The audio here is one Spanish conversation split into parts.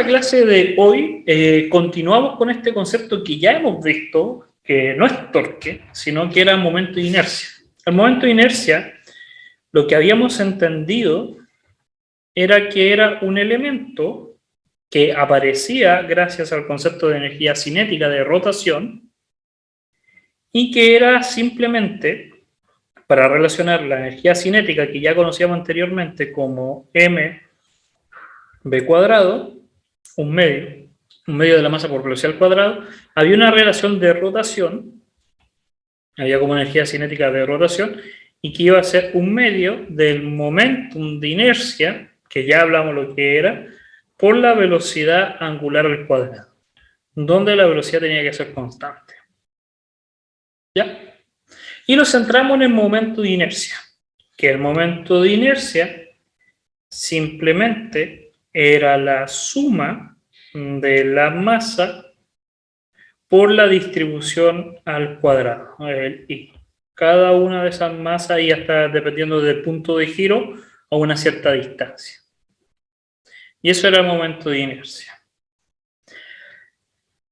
la clase de hoy continuamos con este concepto que ya hemos visto, que no es torque, sino que era momento de inercia. El momento de inercia, lo que habíamos entendido era que era un elemento que aparecía gracias al concepto de energía cinética de rotación y que era simplemente, para relacionar la energía cinética que ya conocíamos anteriormente como mv², un medio de la masa por velocidad al cuadrado, había una relación de rotación, había como energía cinética de rotación, y que iba a ser un medio del momentum de inercia, que ya hablamos lo que era, por la velocidad angular al cuadrado, donde la velocidad tenía que ser constante. ¿Ya? Y nos centramos en el momento de inercia, que el momento de inercia simplemente era la suma de la masa por la distribución al cuadrado, el I. Cada una de esas masas ya está dependiendo del punto de giro a una cierta distancia. Y eso era el momento de inercia.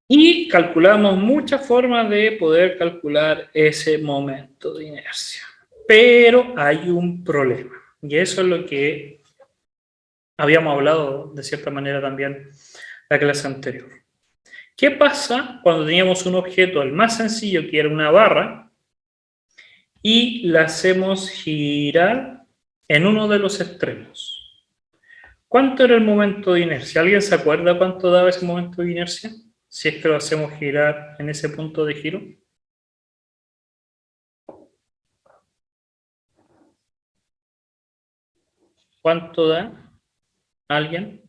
Y calculamos muchas formas de poder calcular ese momento de inercia. Pero hay un problema. Y eso es lo que habíamos hablado de cierta manera también la clase anterior. ¿Qué pasa cuando teníamos un objeto, el más sencillo, que era una barra, y la hacemos girar en uno de los extremos? ¿Cuánto era el momento de inercia? ¿Alguien se acuerda cuánto daba ese momento de inercia? Si es que lo hacemos girar en ese punto de giro. ¿Cuánto da? ¿Alguien?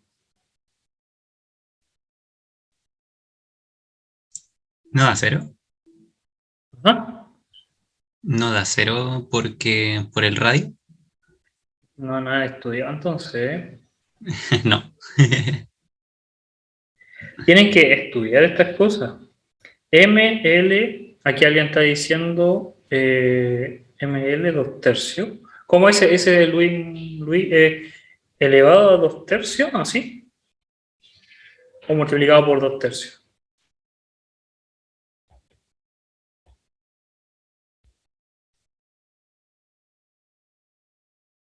¿No da cero? ¿Ah? No da cero porque por el radio. No, nada estudiado entonces. No. Tienen que estudiar estas cosas. ML, aquí alguien está diciendo ML 2 tercios. ¿Cómo ese Luis elevado a 2 tercios? ¿Así? ¿O multiplicado por 2 tercios?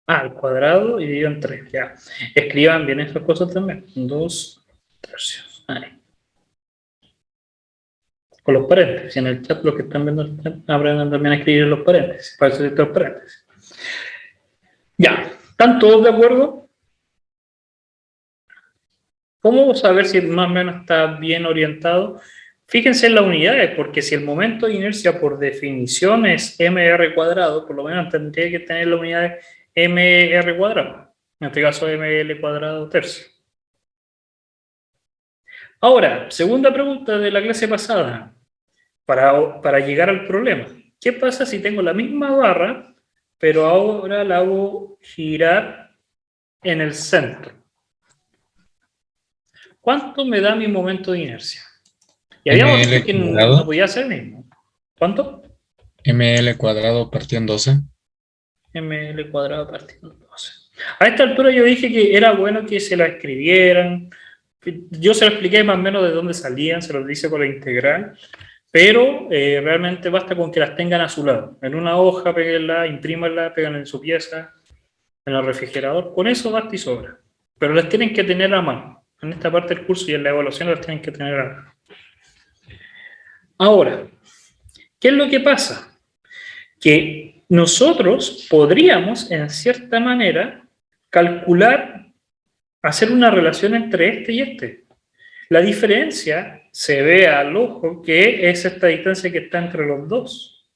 Al cuadrado y dividido en 3. Ya. Escriban bien esas cosas también. 2 tercios. Ahí. Con los paréntesis. En el chat los que están viendo aprendan también a escribir los paréntesis. Para eso los paréntesis. Ya. ¿Están todos de acuerdo? ¿Cómo saber si más o menos está bien orientado? Fíjense en las unidades, porque si el momento de inercia por definición es mr², por lo menos tendría que tener la unidad mr². En este caso ml² tercio. Ahora, segunda pregunta de la clase pasada, para llegar al problema. ¿Qué pasa si tengo la misma barra, pero ahora la hago girar en el centro? ¿Cuánto me da mi momento de inercia? Y habíamos visto que no podía ser el mismo. ¿Cuánto? ml² partido en 12. ml² partido en 12. A esta altura yo dije que era bueno que se la escribieran. Yo se lo expliqué más o menos de dónde salían, se los dice con la integral, pero realmente basta con que las tengan a su lado. En una hoja, péguenla, imprímanla, pegan en su pieza, en el refrigerador. Con eso basta y sobra. Pero las tienen que tener a mano. En esta parte del curso y en la evaluación las tienen que tener a mano. Ahora, ¿qué es lo que pasa? Que nosotros podríamos, en cierta manera, calcular, hacer una relación entre este y este. La diferencia se ve al ojo que es esta distancia que está entre los dos.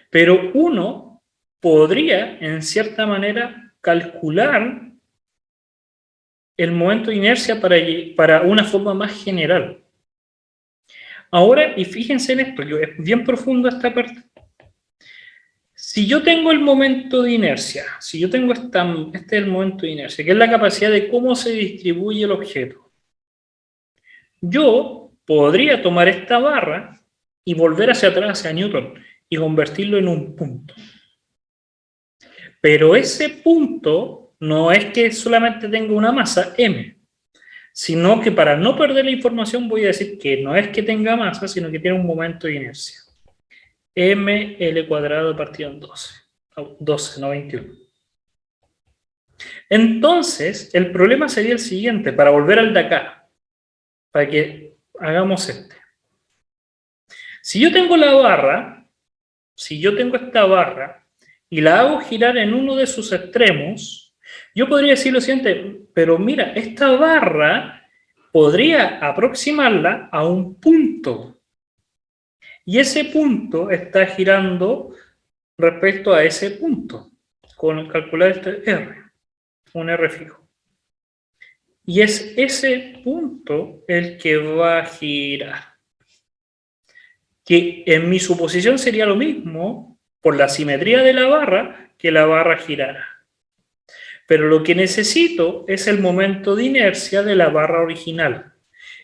Pero uno podría, en cierta manera, calcular el momento de inercia para una forma más general. Ahora, y fíjense en esto, que es bien profundo esta parte. Si yo tengo el momento de inercia, si yo tengo este es el momento de inercia, que es la capacidad de cómo se distribuye el objeto, yo podría tomar esta barra y volver hacia atrás, hacia Newton, y convertirlo en un punto. Pero ese punto no es que solamente tenga una masa, m, sino que para no perder la información voy a decir que no es que tenga masa, sino que tiene un momento de inercia. ml cuadrado partido en 12. 12, no 21. Entonces, el problema sería el siguiente, para volver al de acá, para que hagamos este. Si yo tengo la barra, si yo tengo esta barra y la hago girar en uno de sus extremos, yo podría decir lo siguiente, pero mira, esta barra podría aproximarla a un punto. Y ese punto está girando respecto a ese punto, con calcular este R, un R fijo. Y es ese punto el que va a girar. Que en mi suposición sería lo mismo, por la simetría de la barra, que la barra girara. Pero lo que necesito es el momento de inercia de la barra original.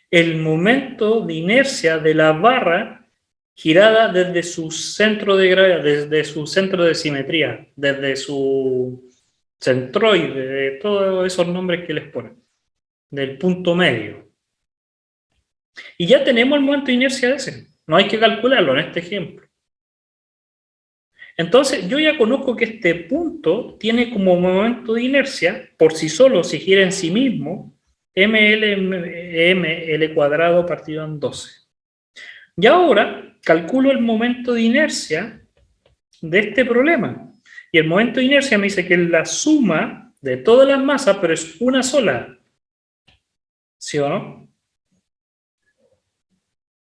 El momento de inercia de la barra girada desde su centro de gravedad, desde su centro de simetría, desde su centroide, de todos esos nombres que les ponen, del punto medio. Y ya tenemos el momento de inercia de ese. No hay que calcularlo en este ejemplo. Entonces, yo ya conozco que este punto tiene como momento de inercia, por sí solo, si gira en sí mismo, ml cuadrado partido en 12. Y ahora calculo el momento de inercia de este problema. Y el momento de inercia me dice que es la suma de todas las masas, pero es una sola. ¿Sí o no?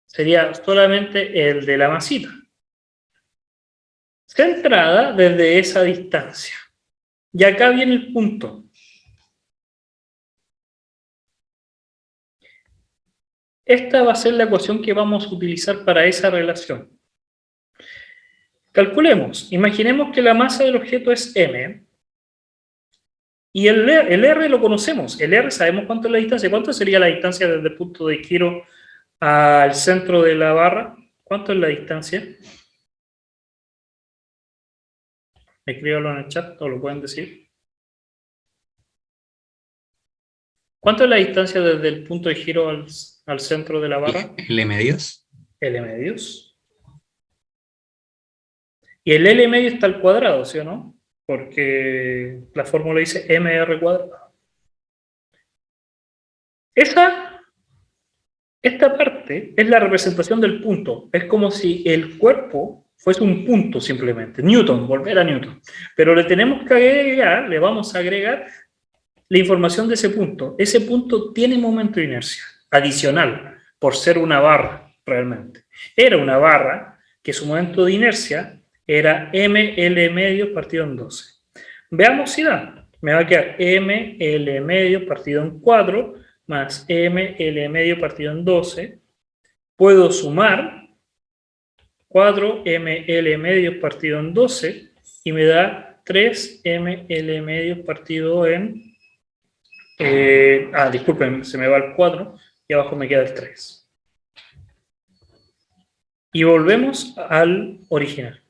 Sería solamente el de la masita. Centrada desde esa distancia. Y acá viene el punto. Esta va a ser la ecuación que vamos a utilizar para esa relación. Calculemos, imaginemos que la masa del objeto es m, y el R lo conocemos, el R sabemos cuánto es la distancia. ¿Cuánto sería la distancia desde el punto de giro al centro de la barra? ¿Cuánto es la distancia? Escríbalo en el chat, o lo pueden decir. ¿Cuánto es la distancia desde el punto de giro al centro de la barra? ¿L medios? L medios. Y el L medio está al cuadrado, ¿sí o no? Porque la fórmula dice mr cuadrado. Esta parte es la representación del punto. Es como si el cuerpo fuese un punto simplemente. Newton, volver a Newton. Pero le tenemos que agregar, le vamos a agregar la información de ese punto. Ese punto tiene momento de inercia adicional, por ser una barra realmente. Era una barra que su momento de inercia era ml medio partido en 12. Veamos si da. Me va a quedar ml medio partido en 4 más ml medio partido en 12. Puedo sumar 4 ml medio partido en 12 y me da 3 ml medio partido en... disculpen, se me va el 4 y abajo me queda el 3. Y volvemos al original.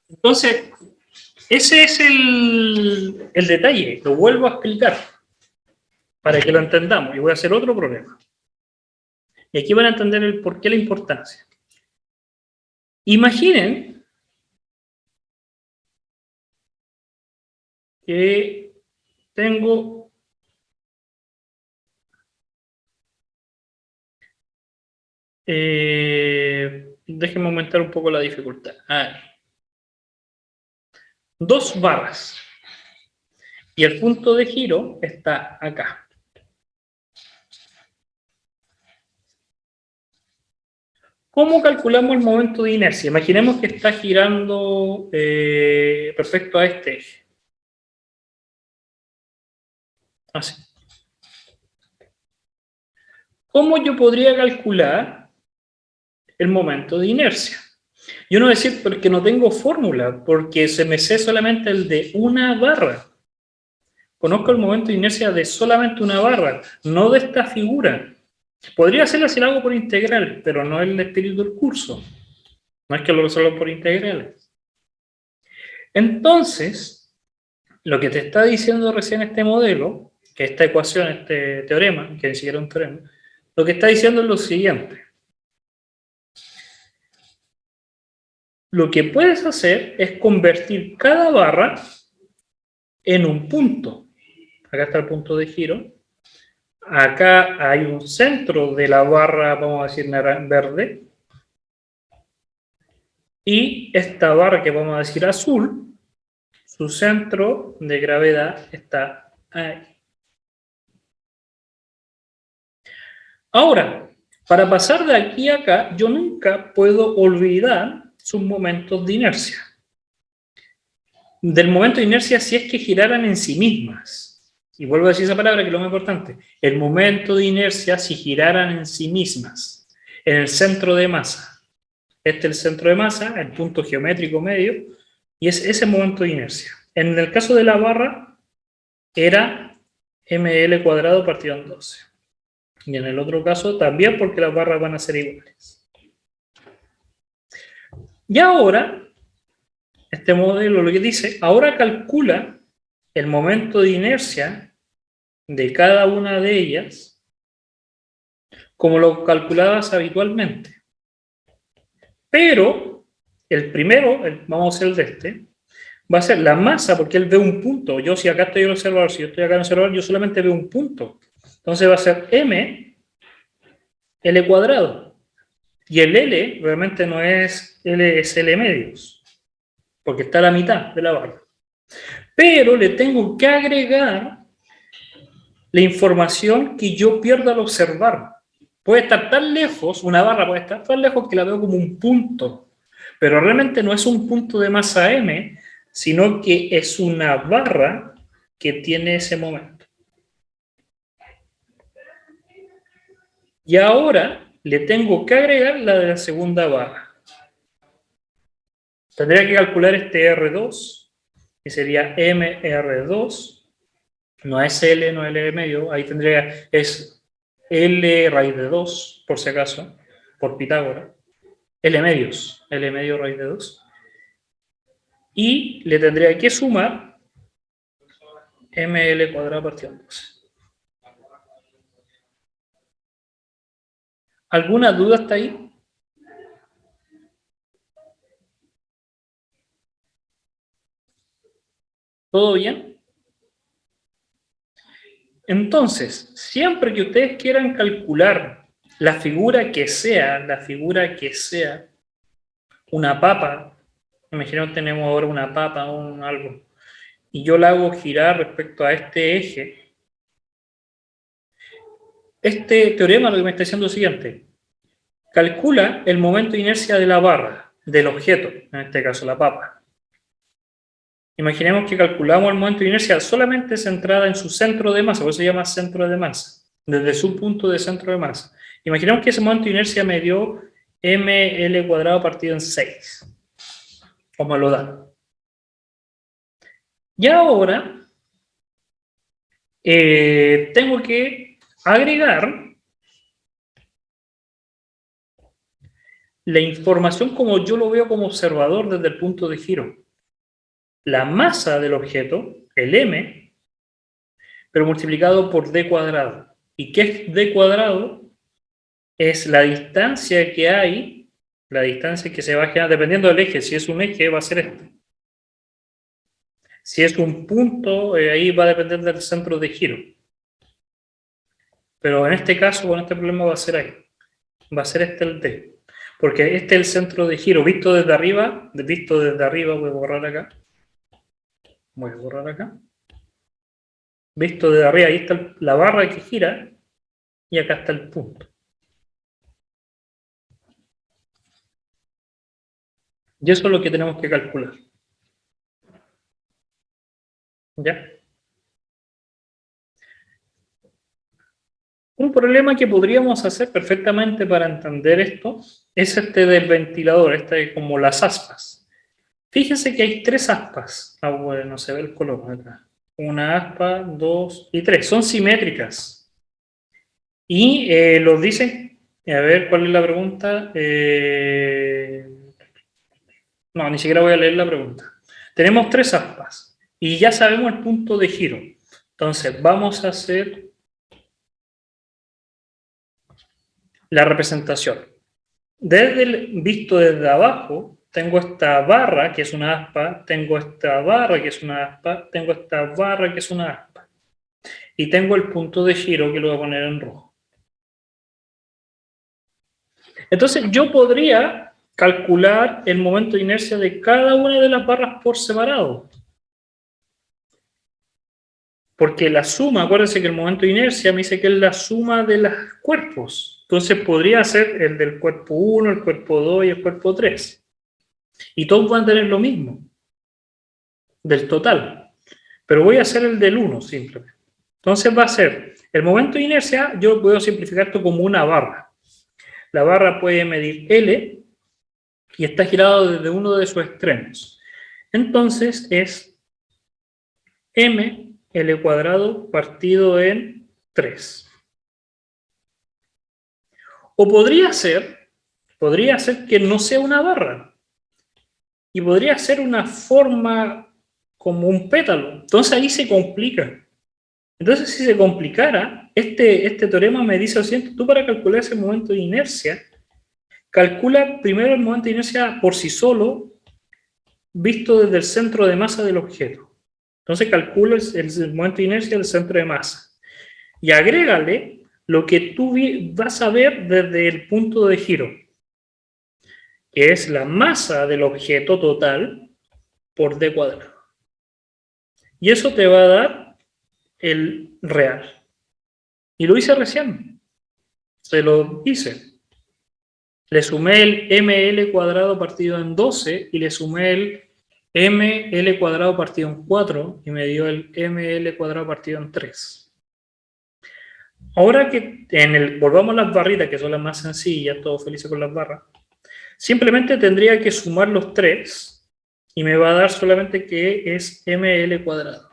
Entonces, ese es el detalle. Lo vuelvo a explicar para que lo entendamos. Y voy a hacer otro problema. Y aquí van a entender el por qué la importancia. Imaginen que tengo déjenme aumentar un poco la dificultad. Dos barras. Y el punto de giro está acá. ¿Cómo calculamos el momento de inercia? Imaginemos que está girando respecto a este eje. Así. ¿Cómo yo podría calcular el momento de inercia? Yo no voy a decir porque no tengo fórmula, porque se me sé solamente el de una barra. Conozco el momento de inercia de solamente una barra, no de esta figura. Podría hacerlo si lo hago por integral, pero no es el espíritu del curso. No es que lo resuelva por integrales. Entonces, lo que te está diciendo recién este modelo, que esta ecuación, este teorema, que ni siquiera es un teorema, lo que está diciendo es lo siguiente. Lo que puedes hacer es convertir cada barra en un punto. Acá está el punto de giro. Acá hay un centro de la barra, vamos a decir, verde. Y esta barra que vamos a decir azul, su centro de gravedad está ahí. Ahora, para pasar de aquí a acá, yo nunca puedo olvidar sus momentos de inercia. Del momento de inercia si es que giraran en sí mismas. Y vuelvo a decir esa palabra que es lo más importante. El momento de inercia si giraran en sí mismas. En el centro de masa. Este es el centro de masa, el punto geométrico medio, y es ese momento de inercia. En el caso de la barra, era ml cuadrado partido en 12. Y en el otro caso también porque las barras van a ser iguales. Y ahora, este modelo lo que dice, ahora calcula el momento de inercia de cada una de ellas como lo calculabas habitualmente. Pero el primero, vamos a hacer el de este, va a ser la masa, porque él ve un punto. Yo, si acá estoy en el observador, si yo estoy acá en el observador, yo solamente veo un punto. Entonces va a ser m, l cuadrado. Y el L realmente no es L, es L medios, porque está a la mitad de la barra. Pero le tengo que agregar la información que yo pierdo al observar. Puede estar tan lejos, una barra puede estar tan lejos que la veo como un punto, pero realmente no es un punto de masa m, sino que es una barra que tiene ese momento. Y ahora le tengo que agregar la de la segunda barra. Tendría que calcular este R2, que sería MR2, no es L, no es L medio, ahí tendría, es L raíz de 2, por si acaso, por Pitágoras. L medios, L medio raíz de 2. Y le tendría que sumar ML cuadrado partido en 12. ¿Alguna duda hasta ahí? ¿Todo bien? Entonces, siempre que ustedes quieran calcular la figura que sea, una papa, imaginemos tenemos ahora una papa o algo, y yo la hago girar respecto a este eje, este teorema lo que me está diciendo es lo siguiente: calcula el momento de inercia de la barra, del objeto, en este caso la papa. Imaginemos que calculamos el momento de inercia solamente centrada en su centro de masa, por eso se llama centro de masa, desde su punto de centro de masa. Imaginemos que ese momento de inercia me dio ml cuadrado partido en 6, como lo da. Y ahora tengo que agregar la información como yo lo veo como observador desde el punto de giro. La masa del objeto, el m, pero multiplicado por d cuadrado. ¿Y qué es d cuadrado? Es la distancia que hay, la distancia que se va a generar, dependiendo del eje. Si es un eje, va a ser este. Si es un punto, ahí va a depender del centro de giro. Pero en este caso, con este problema, va a ser ahí. Va a ser este el d. Porque este es el centro de giro. Visto desde arriba, voy a borrar acá. Visto desde arriba, ahí está la barra que gira y acá está el punto. Y eso es lo que tenemos que calcular. ¿Ya? Un problema que podríamos hacer perfectamente para entender esto es este del ventilador, este como las aspas. Fíjense que hay 3 aspas. Ah, bueno, se ve el color acá. Una aspa, 2 y 3. Son simétricas. Y los dicen, a ver, ¿cuál es la pregunta? No, ni siquiera voy a leer la pregunta. Tenemos 3 aspas y ya sabemos el punto de giro. Entonces, vamos a hacer la representación. Visto desde abajo, tengo esta barra que es una aspa, tengo esta barra que es una aspa, tengo esta barra que es una aspa. Y tengo el punto de giro que lo voy a poner en rojo. Entonces yo podría calcular el momento de inercia de cada una de las barras por separado. Porque la suma, acuérdense que el momento de inercia me dice que es la suma de los cuerpos. Entonces podría ser el del cuerpo 1, el cuerpo 2 y el cuerpo 3. Y todos van a tener lo mismo, del total. Pero voy a hacer el del 1 simplemente. Entonces va a ser el momento de inercia, yo puedo simplificar esto como una barra. La barra puede medir L y está girado desde uno de sus extremos. Entonces es mL cuadrado partido en 3. O podría ser que no sea una barra. Y podría ser una forma como un pétalo. Entonces ahí se complica. Entonces si se complicara, este teorema me dice lo siguiente: tú para calcular ese momento de inercia, calcula primero el momento de inercia por sí solo, visto desde el centro de masa del objeto. Entonces calcula el momento de inercia del centro de masa. Y agrégale lo que tú vas a ver desde el punto de giro, que es la masa del objeto total por d cuadrado. Y eso te va a dar el real. Y lo hice recién. Se lo hice. Le sumé el ml cuadrado partido en 12 y le sumé el ml cuadrado partido en 4 y me dio el ml cuadrado partido en 3. Ahora que volvamos a las barritas, que son las más sencillas, todos felices con las barras, simplemente tendría que sumar los 3 y me va a dar solamente que es ml cuadrado,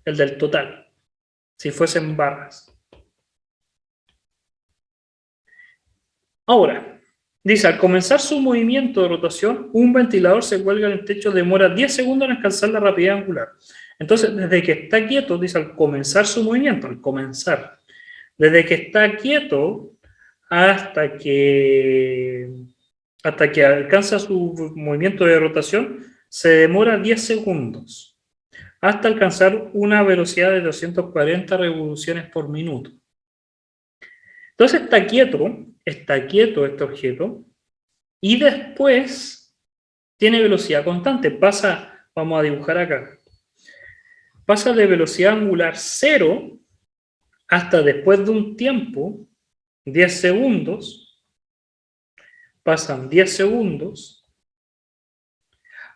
el del total, si fuesen barras. Ahora, dice, al comenzar su movimiento de rotación, un ventilador se cuelga en el techo, demora 10 segundos en alcanzar la rapidez angular. Entonces, desde que está quieto, dice, al comenzar su movimiento, desde que está quieto hasta que alcanza su movimiento de rotación, se demora 10 segundos, hasta alcanzar una velocidad de 240 revoluciones por minuto. Entonces está quieto este objeto, y después tiene velocidad constante. Vamos a dibujar acá, pasa de velocidad angular 0 hasta después de un tiempo, 10 segundos, pasan 10 segundos,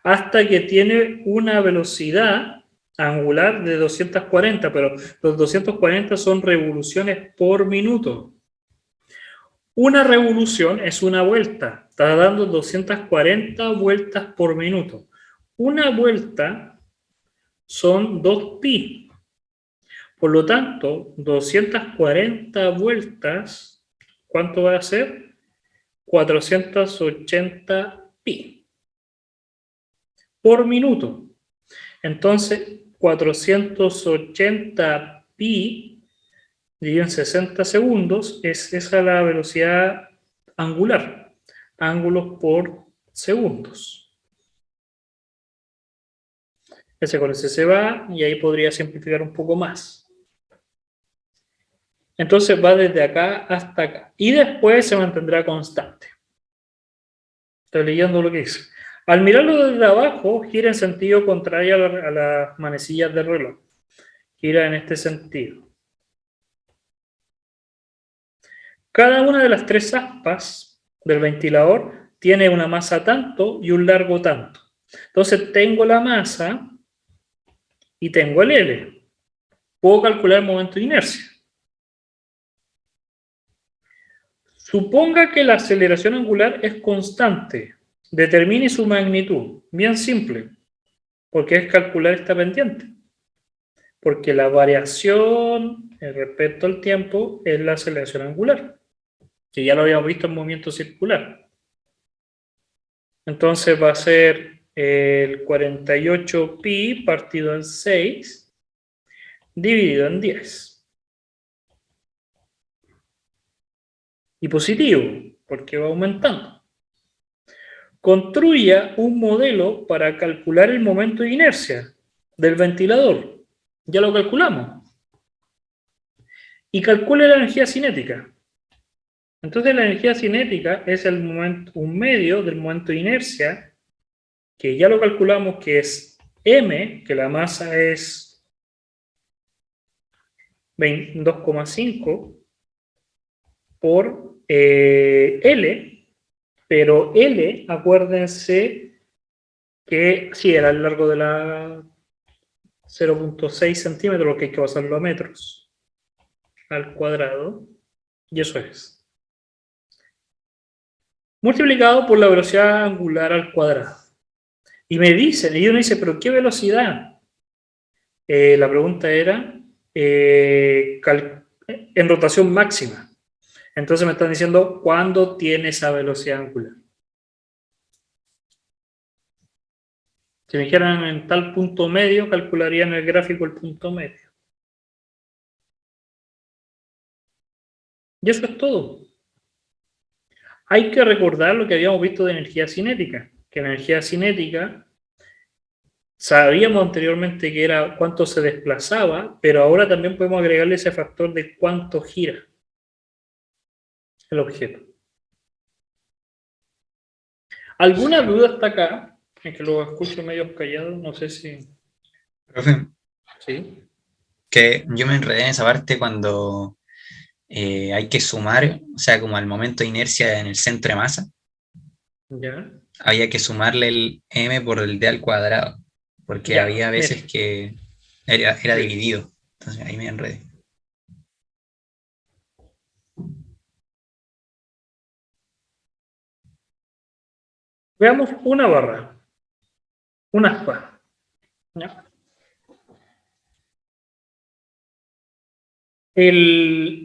hasta que tiene una velocidad angular de 240, pero los 240 son revoluciones por minuto. Una revolución es una vuelta, está dando 240 vueltas por minuto. Una vuelta son 2pi. Por lo tanto, 240 vueltas, ¿cuánto va a ser? 480 pi por minuto. Entonces, 480 pi dividido en 60 segundos, es esa la velocidad angular, ángulos por segundos. Ese con ese se va, y ahí podría simplificar un poco más. Entonces va desde acá hasta acá, y después se mantendrá constante. Estoy leyendo lo que dice. Al mirarlo desde abajo, gira en sentido contrario a las manecillas del reloj. Gira en este sentido. Cada una de las 3 aspas del ventilador tiene una masa tanto y un largo tanto. Entonces tengo la masa y tengo el L. Puedo calcular el momento de inercia. Suponga que la aceleración angular es constante. Determine su magnitud. Bien simple, porque es calcular esta pendiente. porque la variación respecto al tiempo es la aceleración angular, que ya lo habíamos visto en movimiento circular. Entonces va a ser el 48 pi partido en 6 dividido en 10. Y positivo, porque va aumentando. Construya un modelo para calcular el momento de inercia del ventilador. Ya lo calculamos. Y calcule la energía cinética. Entonces la energía cinética es el momento, un medio del momento de inercia, que ya lo calculamos que es m, que la masa es 2,5 por L, pero L, acuérdense que sí, era el largo de la 0,6 centímetros, lo que hay que pasarlo a metros al cuadrado, y eso es. Multiplicado por la velocidad angular al cuadrado. Y me dicen, y uno dice, ¿pero qué velocidad? La pregunta era en rotación máxima. Entonces me están diciendo, ¿cuándo tiene esa velocidad angular? Si me dijeran en tal punto medio, calcularía en el gráfico el punto medio. Y eso es todo. Hay que recordar lo que habíamos visto de energía cinética, que la energía cinética sabíamos anteriormente que era cuánto se desplazaba, pero ahora también podemos agregarle ese factor de cuánto gira el objeto. ¿Alguna duda hasta acá? Es que lo escucho medio callado, no sé si... Profe, ¿Sí? que yo me enredé en esa parte cuando hay que sumar, o sea, como al momento de inercia en el centro de masa, ¿Ya? había que sumarle el m por el d al cuadrado, porque Ya, había veces mire. que era Sí. dividido. Entonces ahí me enredé. Veamos una barra, una aspa. ¿Ya?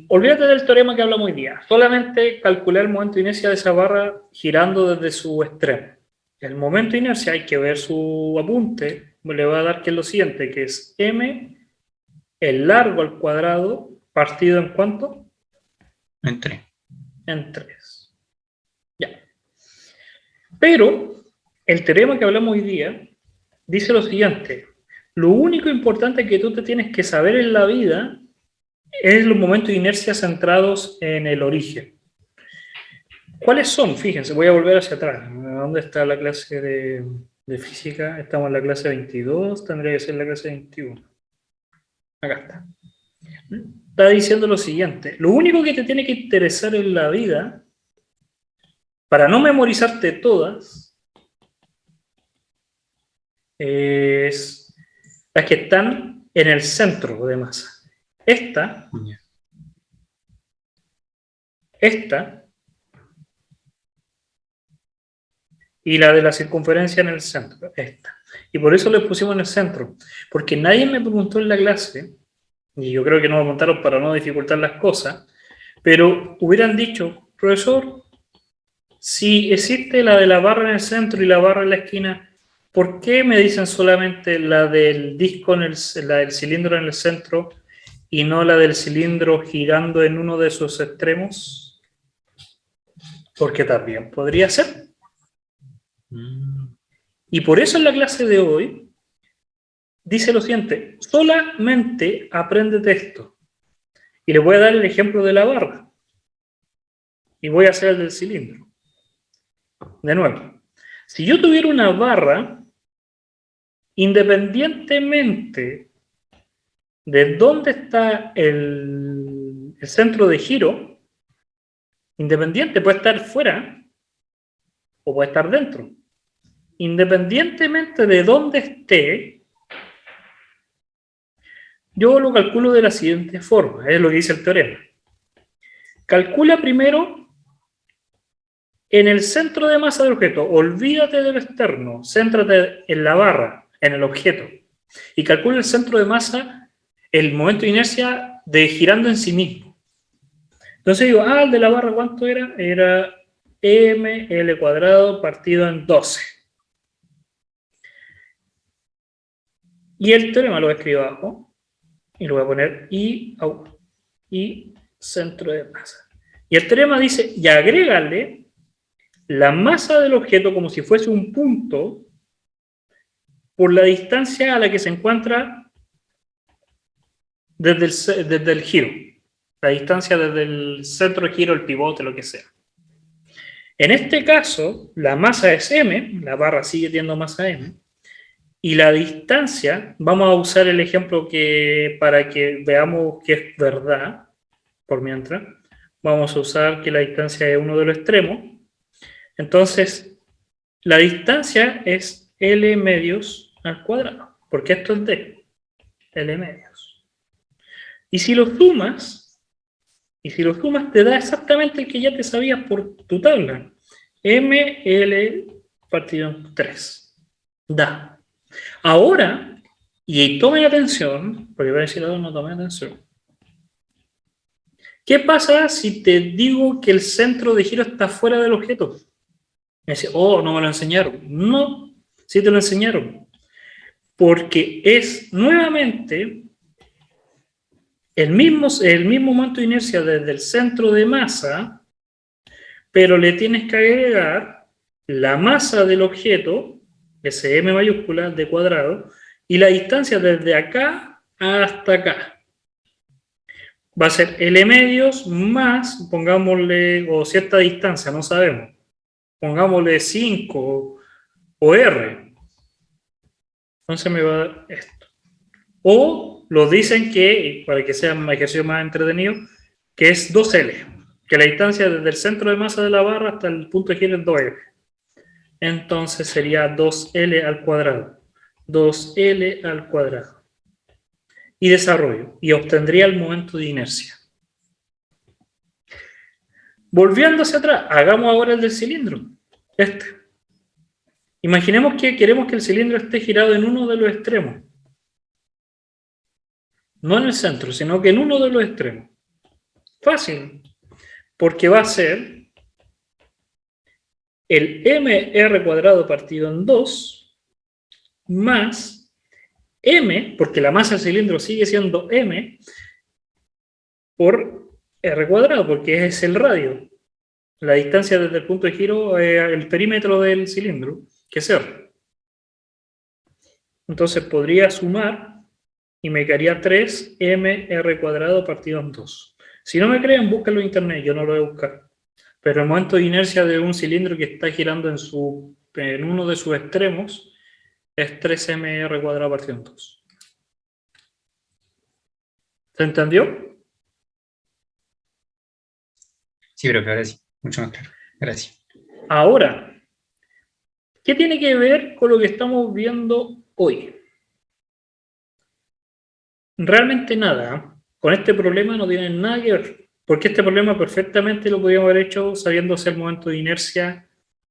Olvídate del teorema que hablamos hoy día. Solamente calcular el momento de inercia de esa barra girando desde su extremo. El momento de inercia, hay que ver su apunte, le va a dar que es lo siguiente, que es m, el largo al cuadrado, partido en ¿cuánto? Entré. En 3. Ya. Pero el teorema que hablamos hoy día dice lo siguiente: lo único importante que tú te tienes que saber en la vida es los momentos de inercia centrados en el origen. ¿Cuáles son? Fíjense, voy a volver hacia atrás. ¿Dónde está la clase de física? Estamos en la clase 22, tendría que ser la clase 21. Acá está. Está diciendo lo siguiente: lo único que te tiene que interesar en la vida, para no memorizarte todas, es las que están en el centro de masa. Esta, y la de la circunferencia en el centro, esta. Y por eso le pusimos en el centro, porque nadie me preguntó en la clase, y yo creo que no me preguntaron para no dificultar las cosas, pero hubieran dicho, profesor, si existe la de la barra en el centro y la barra en la esquina, ¿por qué me dicen solamente la del disco, la del cilindro en el centro y no la del cilindro girando en uno de sus extremos? Porque también podría ser. Y por eso en la clase de hoy dice lo siguiente: solamente apréndete esto. Y les voy a dar el ejemplo de la barra. Y voy a hacer el del cilindro. De nuevo, si yo tuviera una barra, independientemente de dónde está el centro de giro, independiente, puede estar fuera o puede estar dentro. Independientemente de dónde esté, yo lo calculo de la siguiente forma, es lo que dice el teorema. Calcula primero en el centro de masa del objeto, olvídate del externo, céntrate en la barra, en el objeto, y calcula el centro de masa el momento de inercia de girando en sí mismo. Entonces digo, el de la barra, ¿cuánto era? Era ml cuadrado partido en 12. Y el teorema lo escribo abajo, y lo voy a poner I centro de masa. Y el teorema dice, y agrégale la masa del objeto como si fuese un punto por la distancia a la que se encuentra desde el giro. La distancia desde el centro de giro, el pivote, lo que sea. En este caso, la masa es m, la barra sigue teniendo masa m, y la distancia, vamos a usar el ejemplo para que veamos que es verdad, por mientras, vamos a usar que la distancia es uno de los extremos. Entonces, la distancia es L medios al cuadrado, porque esto es D, L medios. Y si lo sumas te da exactamente el que ya te sabías por tu tabla. ML partido en 3. Da. Ahora, y tomen atención, porque voy a decir algo, no tomen atención. ¿Qué pasa si te digo que el centro de giro está fuera del objeto? Me dice, no me lo enseñaron. No, sí te lo enseñaron. Porque es nuevamente el mismo momento de inercia desde el centro de masa, pero le tienes que agregar la masa del objeto, ese m mayúscula de cuadrado, y la distancia desde acá hasta acá. Va a ser L medios más, pongámosle, o cierta distancia, no sabemos. Pongámosle 5 o R. Entonces me va a dar esto. O lo dicen que, para que sea un ejercicio más entretenido, que es 2L. Que la distancia desde el centro de masa de la barra hasta el punto de giro es 2L. Entonces sería 2L al cuadrado. 2L al cuadrado. Y desarrollo. Y obtendría el momento de inercia. Volviendo hacia atrás, hagamos ahora el del cilindro. Imaginemos que queremos que el cilindro esté girado en uno de los extremos. No en el centro, sino que en uno de los extremos. Fácil. Porque va a ser el mr cuadrado partido en 2 más m, porque la masa del cilindro sigue siendo m, por r cuadrado, porque es el radio. La distancia desde el punto de giro, el perímetro del cilindro, que es r. Entonces podría sumar y me quedaría 3mr cuadrado partido en 2. Si no me creen, búsquenlo en internet, yo no lo voy a buscar. Pero el momento de inercia de un cilindro que está girando en uno de sus extremos es 3mr cuadrado partido en 2. ¿Se entendió? Sí, pero ahora sí, mucho más claro. Gracias. Ahora, ¿qué tiene que ver con lo que estamos viendo hoy? Realmente nada. Con este problema no tiene nada que ver. Porque este problema perfectamente lo podríamos haber hecho sabiendo el momento de inercia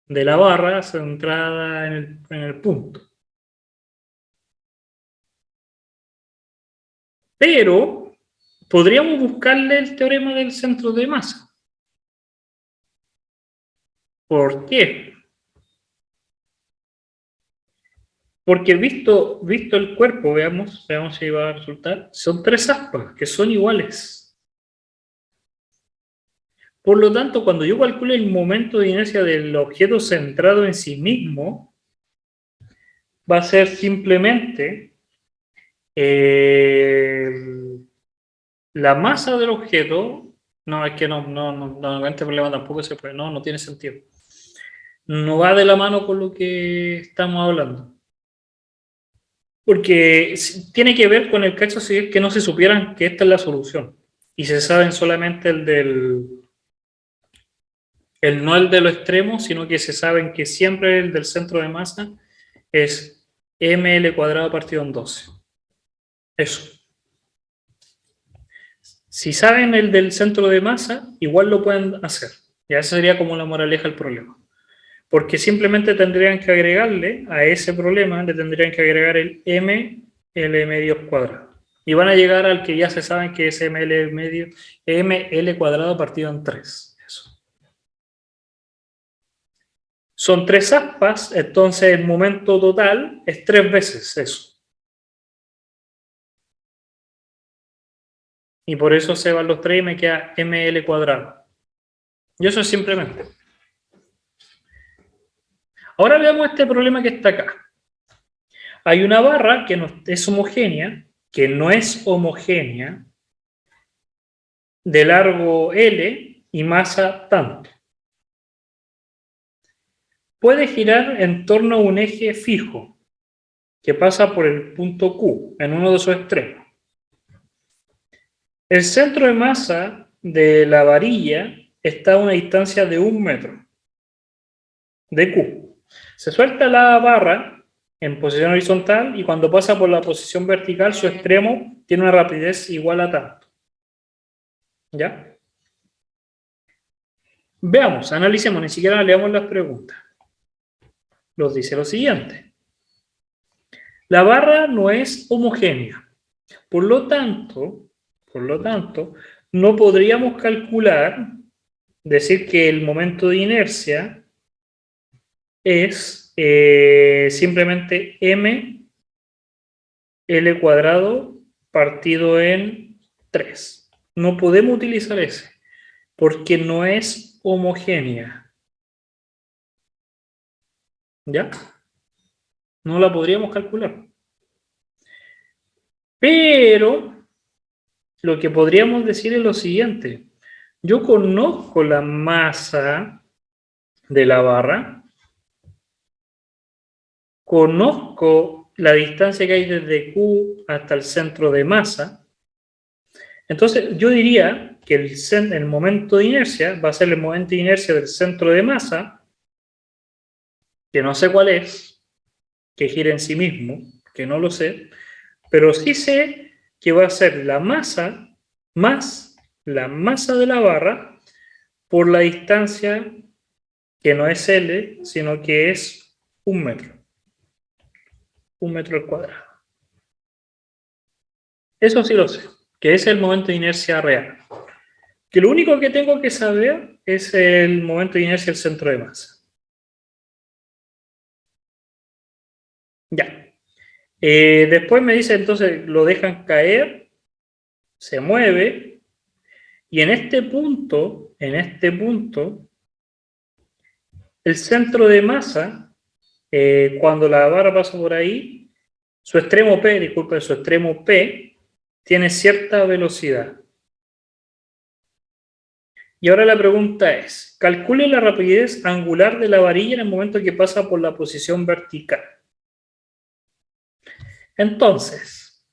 de la barra centrada en el punto. Pero podríamos buscarle el teorema del centro de masa. ¿Por qué? Porque visto el cuerpo, veamos si va a resultar, son 3 aspas que son iguales. Por lo tanto, cuando yo calcule el momento de inercia del objeto centrado en sí mismo, va a ser simplemente la masa del objeto. No, es que no, este problema tampoco se puede, no tiene sentido. No va de la mano con lo que estamos hablando. Porque tiene que ver con el caso si es que no se supieran que esta es la solución. Y se saben solamente no el de los extremos, sino que se saben que siempre el del centro de masa es ml cuadrado partido en 12. Eso. Si saben el del centro de masa, igual lo pueden hacer. Ya esa sería como la moraleja del problema. Porque simplemente tendrían que agregarle a ese problema, le tendrían que agregar el m, l medios cuadrado. Y van a llegar al que ya se saben que es ml cuadrado partido en 3. Eso. Son 3 aspas, entonces el momento total es 3 veces eso. Y por eso se van los 3 y me queda ml cuadrado. Y eso es simplemente. Ahora veamos este problema que está acá. Hay una barra que no es homogénea, que no es homogénea, de largo L y masa tanto. Puede girar en torno a un eje fijo que pasa por el punto Q en uno de sus extremos. El centro de masa de la varilla está a una distancia de 1 metro de Q. Se suelta la barra en posición horizontal y cuando pasa por la posición vertical su extremo tiene una rapidez igual a tanto. ¿Ya? Veamos, analicemos, ni siquiera leamos las preguntas. Nos dice lo siguiente. La barra no es homogénea. Por lo tanto, no podríamos calcular, decir que el momento de inercia es simplemente m L cuadrado partido en 3. No podemos utilizar ese, porque no es homogénea. ¿Ya? No la podríamos calcular. Pero lo que podríamos decir es lo siguiente. Yo conozco la masa de la barra, conozco la distancia que hay desde Q hasta el centro de masa. Entonces, yo diría que el momento de inercia va a ser el momento de inercia del centro de masa, que no sé cuál es, que gira en sí mismo, que no lo sé, pero sí sé que va a ser la masa más la masa de la barra por la distancia que no es L, sino que es 1 metro. 1 metro al cuadrado. Eso sí lo sé, que es el momento de inercia real. Que lo único que tengo que saber es el momento de inercia del centro de masa. Ya. Después me dice, entonces, lo dejan caer, se mueve, y en este punto, el centro de masa, cuando la barra pasa por ahí, su extremo P, tiene cierta velocidad. Y ahora la pregunta es, calcule la rapidez angular de la varilla en el momento que pasa por la posición vertical. Entonces,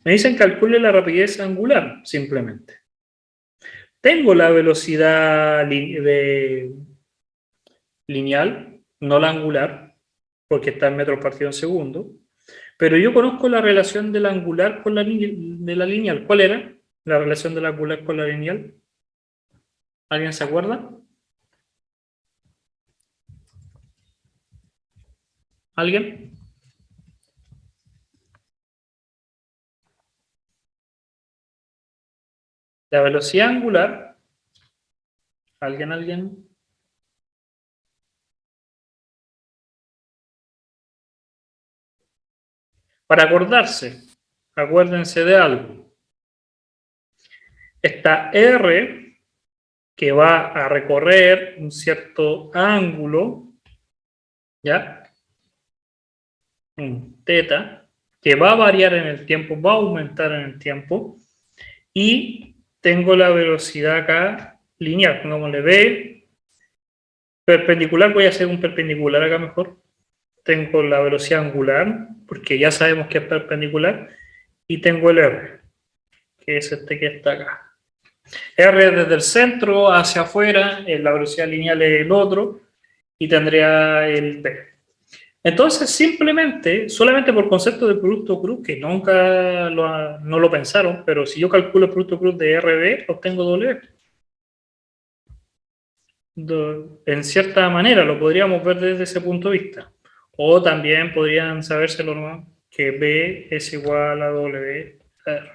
me dicen calcule la rapidez angular, simplemente. Tengo la velocidad lineal, no la angular, porque está en metros partido en segundo, pero yo conozco la relación de la angular con de la lineal. ¿Cuál era la relación de la angular con la lineal? ¿Alguien se acuerda? ¿Alguien? La velocidad angular. ¿Alguien? Para acordarse, acuérdense de algo. Está R, que va a recorrer un cierto ángulo, ¿ya? Un teta, que va a variar en el tiempo, va a aumentar en el tiempo, y tengo la velocidad acá lineal, pongámosle B, perpendicular, voy a hacer un perpendicular acá mejor, tengo la velocidad angular, porque ya sabemos que es perpendicular, y tengo el R, que es este que está acá. R desde el centro hacia afuera, la velocidad lineal es el otro, y tendría el P. Entonces, simplemente, solamente por concepto de producto cruz, que nunca no lo pensaron, pero si yo calculo el producto cruz de RB, obtengo W. En cierta manera, lo podríamos ver desde ese punto de vista. O también podrían sabérselo, ¿no? que B es igual a WR.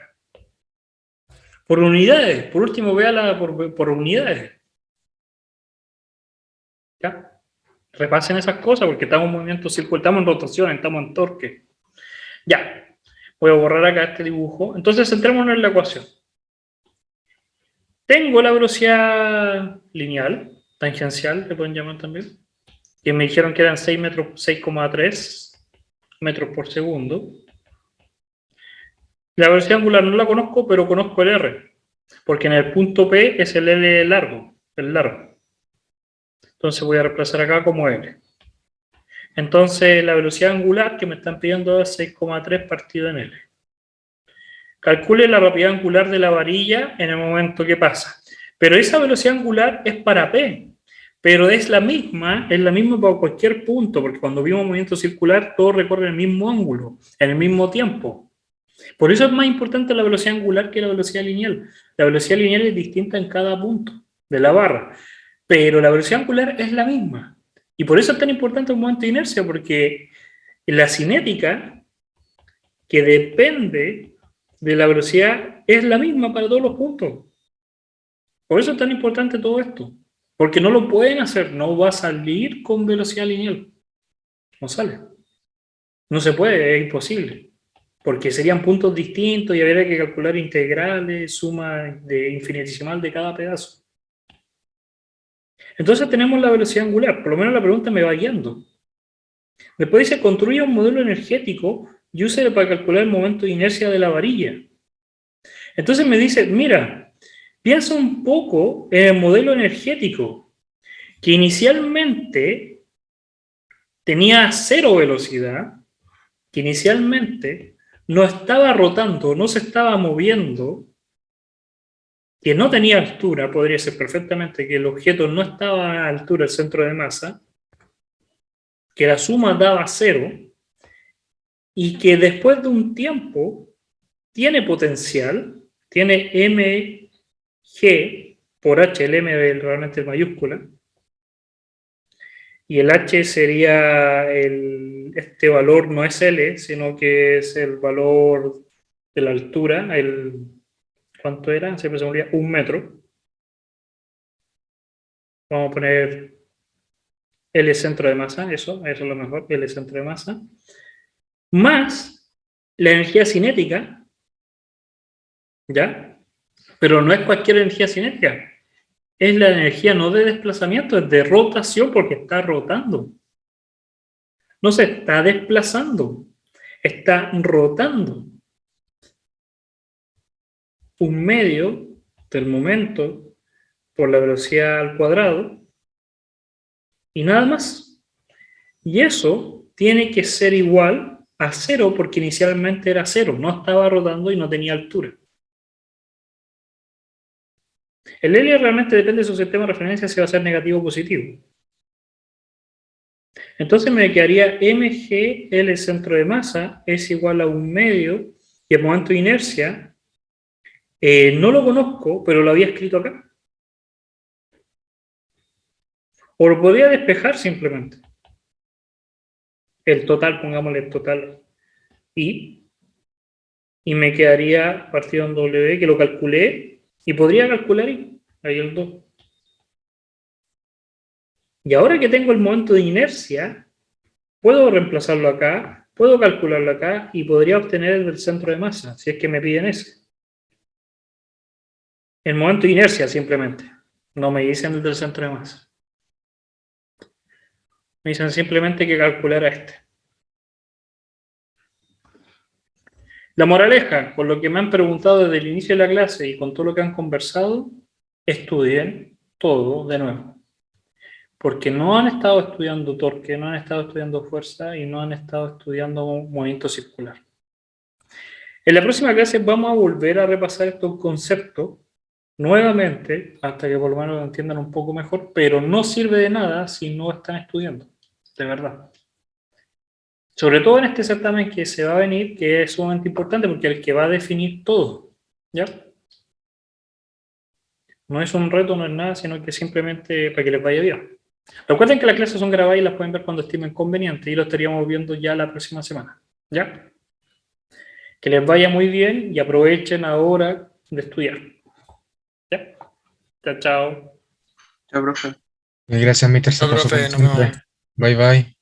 Por unidades, por último, véala por unidades. ¿Ya? Repasen esas cosas porque estamos en movimiento circular, estamos en rotación, estamos en torque. Ya, voy a borrar acá este dibujo. Entonces, centrémonos en la ecuación. Tengo la velocidad lineal, tangencial, le pueden llamar también, que me dijeron que eran 6,3 metros por segundo. La velocidad angular no la conozco, pero conozco el R, porque en el punto P es el L largo, el largo. Entonces voy a reemplazar acá como L. Entonces la velocidad angular que me están pidiendo es 6,3 partido en L. Calcule la rapidez angular de la varilla en el momento que pasa. Pero esa velocidad angular es para P, pero es la misma para cualquier punto, porque cuando vimos movimiento circular, todo recorre el mismo ángulo, en el mismo tiempo. Por eso es más importante la velocidad angular que la velocidad lineal. La velocidad lineal es distinta en cada punto de la barra, pero la velocidad angular es la misma. Y por eso es tan importante el momento de inercia, porque la cinética, que depende de la velocidad, es la misma para todos los puntos. Por eso es tan importante todo esto. Porque no lo pueden hacer, no va a salir con velocidad lineal. No sale. No se puede, es imposible. Porque serían puntos distintos y habría que calcular integrales, suma de infinitesimal de cada pedazo. Entonces tenemos la velocidad angular, por lo menos la pregunta me va guiando. Después dice, construye un modelo energético y úselo para calcular el momento de inercia de la varilla. Entonces me dice, mira, piensa un poco en el modelo energético, que inicialmente tenía 0 velocidad, que inicialmente no estaba rotando, no se estaba moviendo, que no tenía altura, podría ser perfectamente que el objeto no estaba a altura del centro de masa, que la suma daba 0, y que después de un tiempo tiene potencial, tiene mg por h, el m realmente mayúscula, y el h sería este valor no es L, sino que es el valor de la altura, ¿cuánto era? Siempre se me olvida, 1 metro. Vamos a poner L centro de masa, eso es lo mejor, L centro de masa, más la energía cinética, ¿ya? Pero no es cualquier energía cinética, es la energía no de desplazamiento, es de rotación porque está rotando. No se está desplazando, está rotando. Un medio del momento por la velocidad al cuadrado y nada más. Y eso tiene que ser igual a 0 porque inicialmente era 0, no estaba rotando y no tenía altura. El L realmente depende de su sistema de referencia si va a ser negativo o positivo. Entonces me quedaría mg, L centro de masa, es igual a 1 medio, y el momento de inercia, no lo conozco, pero lo había escrito acá. O lo podría despejar simplemente. El total, pongámosle el total y me quedaría partido en W, que lo calculé, y podría calcular ahí el 2. Y ahora que tengo el momento de inercia, puedo reemplazarlo acá, puedo calcularlo acá, y podría obtener el del centro de masa, si es que me piden ese. El momento de inercia simplemente, no me dicen el del centro de masa. Me dicen simplemente que calculara este. La moraleja, por lo que me han preguntado desde el inicio de la clase y con todo lo que han conversado, estudien todo de nuevo. Porque no han estado estudiando torque, no han estado estudiando fuerza y no han estado estudiando movimiento circular. En la próxima clase vamos a volver a repasar estos conceptos nuevamente, hasta que por lo menos lo entiendan un poco mejor, pero no sirve de nada si no están estudiando, de verdad. Sobre todo en este certamen que se va a venir, que es sumamente importante porque es el que va a definir todo, ¿ya? No es un reto, no es nada, sino que simplemente para que les vaya bien. Recuerden que las clases son grabadas y las pueden ver cuando estimen conveniente y lo estaríamos viendo ya la próxima semana, ¿ya? Que les vaya muy bien y aprovechen ahora de estudiar. ¿Ya? Chao, chao. Chao, profe. Gracias, Mr. Chao, Se pasó profe, como nos vemos. siempre. Bye, bye.